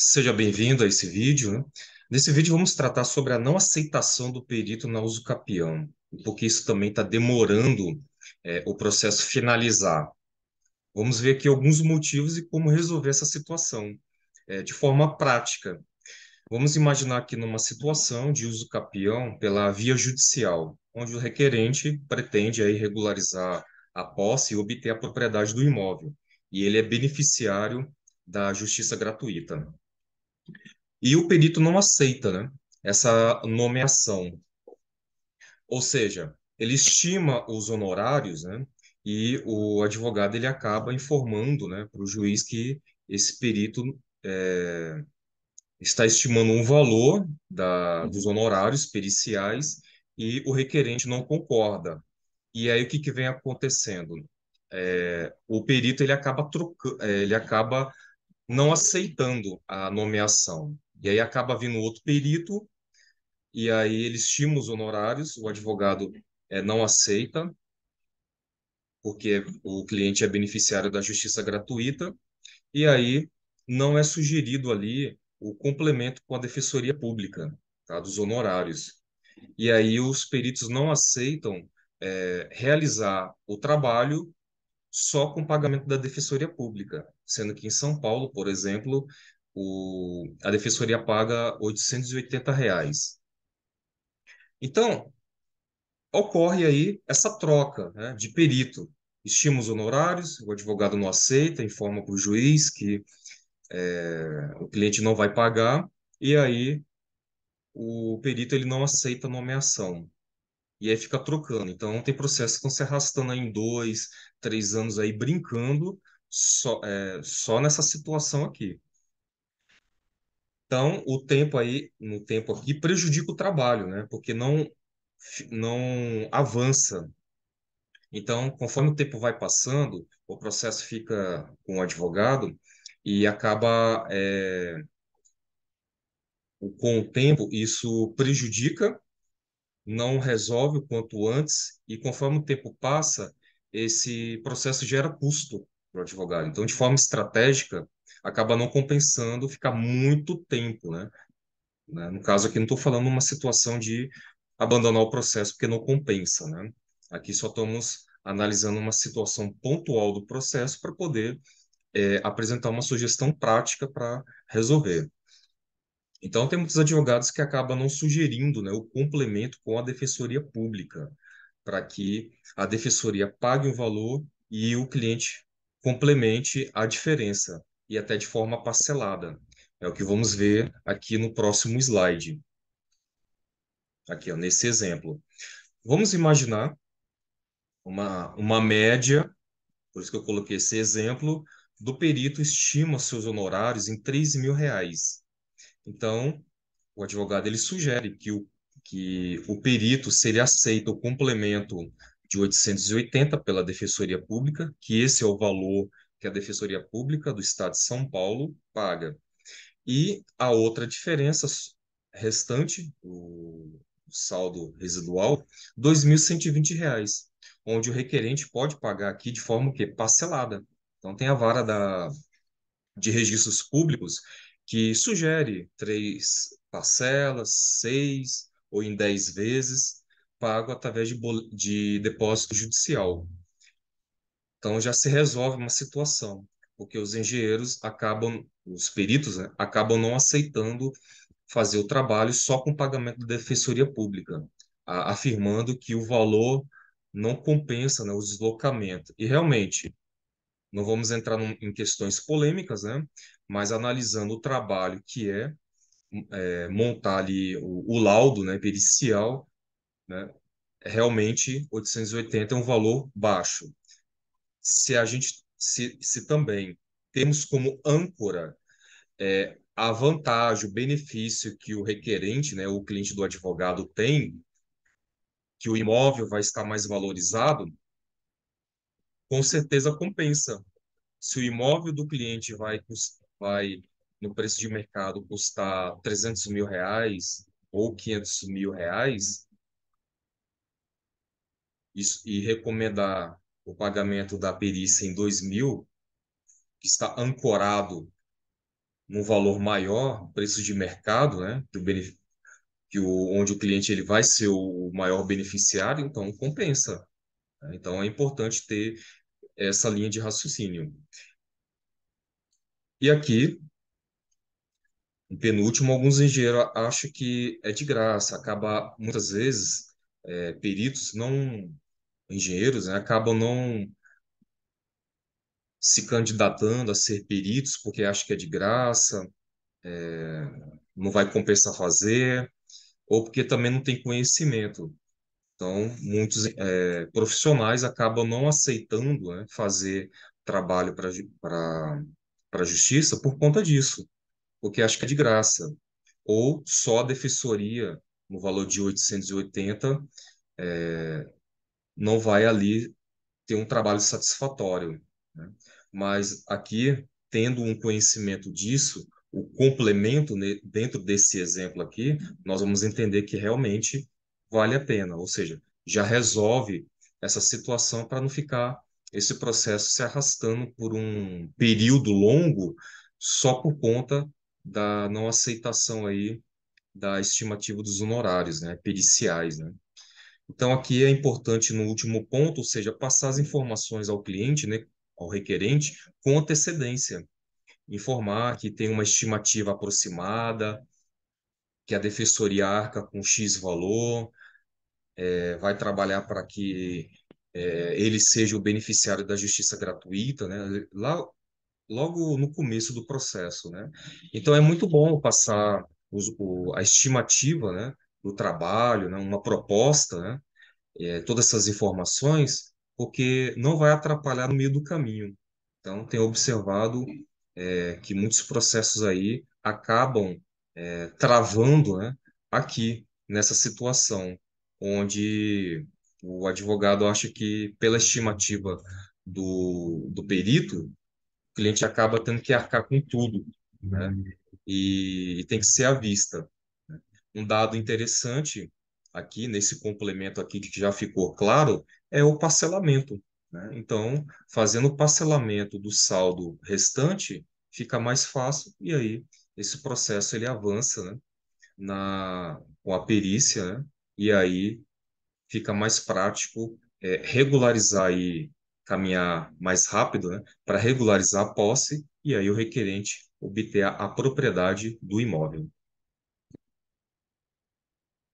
Seja bem-vindo a esse vídeo, né? Nesse vídeo vamos tratar sobre a não aceitação do perito na usucapião, porque isso também está demorando o processo finalizar. Vamos ver aqui alguns motivos e como resolver essa situação de forma prática. Vamos imaginar aqui numa situação de usucapião pela via judicial, onde o requerente pretende aí regularizar a posse e obter a propriedade do imóvel, e ele é beneficiário da justiça gratuita. E o perito não aceita, né, essa nomeação. Ou seja, ele estima os honorários, né, e o advogado ele acaba informando, né, para o juiz que esse perito está estimando um valor dos honorários periciais e o requerente não concorda. E aí o que vem acontecendo? O perito ele acaba ele acaba não aceitando a nomeação. E aí acaba vindo outro perito. E aí ele estima os honorários, o advogado não aceita, porque o cliente é beneficiário da justiça gratuita, e aí não é sugerido ali o complemento com a defensoria pública, tá, dos honorários. E aí os peritos não aceitam realizar o trabalho só com pagamento da defensoria pública, sendo que em São Paulo, por exemplo, a defensoria paga R$ 880. Então, ocorre aí essa troca, né, de perito. Estima os honorários, o advogado não aceita, informa para o juiz que o cliente não vai pagar, e aí o perito ele não aceita a nomeação. E aí fica trocando. Então, tem processos que estão se arrastando aí em 2, 3 anos aí, brincando só nessa situação aqui. Então, o tempo aí, no tempo aqui, prejudica o trabalho, né? Porque não avança. Então, conforme o tempo vai passando, o processo fica com o advogado e acaba, com o tempo, isso prejudica, não resolve o quanto antes, e conforme o tempo passa, esse processo gera custo para o advogado. Então, de forma estratégica, acaba não compensando ficar muito tempo, né? No caso aqui, não estou falando uma situação de abandonar o processo porque não compensa, né? Aqui só estamos analisando uma situação pontual do processo para poder apresentar uma sugestão prática para resolver. Então, tem muitos advogados que acabam não sugerindo, né, o complemento com a defensoria pública, para que a defensoria pague um valor e o cliente complemente a diferença, e até de forma parcelada. É o que vamos ver aqui no próximo slide, aqui, ó, nesse exemplo. Vamos imaginar uma média, por isso que eu coloquei esse exemplo, do perito estima seus honorários em R$ 3.000. Então, o advogado ele sugere que o perito, se ele aceita o complemento de 880 pela Defensoria Pública, que esse é o valor que a Defensoria Pública do Estado de São Paulo paga. E a outra diferença restante, o saldo residual, R$ 2.120, onde o requerente pode pagar aqui de forma que parcelada. Então tem a vara de registros públicos que sugere 3 parcelas, 6 ou em 10 vezes, pago através de depósito judicial. Então já se resolve uma situação, porque os engenheiros acabam, os peritos, né, acabam não aceitando fazer o trabalho só com pagamento da defensoria pública, afirmando que o valor não compensa, né, o deslocamento. E realmente, não vamos entrar em questões polêmicas, né, mas analisando o trabalho que montar ali o laudo, né, pericial, né, realmente 880 é um valor baixo. Se a gente se também temos como âncora a vantagem, o benefício que o requerente, né, o cliente do advogado tem, que o imóvel vai estar mais valorizado, com certeza compensa. Se o imóvel do cliente vai no preço de mercado custar R$ 300.000 ou R$ 500.000, e recomendar o pagamento da perícia em 2.000, que está ancorado num valor maior, preço de mercado, né, onde o cliente ele vai ser o maior beneficiário, então compensa, né? Então é importante ter essa linha de raciocínio. E aqui, em penúltimo, alguns engenheiros acham que é de graça, acaba muitas vezes peritos não engenheiros, né, acabam não se candidatando a ser peritos porque acham que é de graça, não vai compensar fazer, ou porque também não tem conhecimento. Então, muitos profissionais acabam não aceitando, né, fazer trabalho para a justiça por conta disso, porque acho que é de graça. Ou só a defensoria, no valor de 880, não vai ali ter um trabalho satisfatório, né? Mas aqui, tendo um conhecimento disso, o complemento dentro desse exemplo aqui, nós vamos entender que realmente vale a pena, ou seja, já resolve essa situação para não ficar esse processo se arrastando por um período longo só por conta da não aceitação aí da estimativa dos honorários, né, periciais, né? Então, aqui é importante, no último ponto, ou seja, passar as informações ao cliente, né, ao requerente, com antecedência. Informar que tem uma estimativa aproximada, que a defensoria arca com X valor, vai trabalhar para que ele seja o beneficiário da justiça gratuita, né, lá, logo no começo do processo, né? Então, é muito bom passar a estimativa, né, do trabalho, né, uma proposta, né, todas essas informações, porque não vai atrapalhar no meio do caminho. Então, tenho observado que muitos processos aí acabam travando, né, aqui, nessa situação, onde o advogado acha que, pela estimativa do perito, o cliente acaba tendo que arcar com tudo, né? E tem que ser à vista. Um dado interessante aqui, nesse complemento aqui que já ficou claro, é o parcelamento, né? Então, fazendo o parcelamento do saldo restante, fica mais fácil e aí esse processo ele avança, né, com a perícia, né? E aí fica mais prático regularizar e caminhar mais rápido, né, para regularizar a posse e aí o requerente obter a propriedade do imóvel.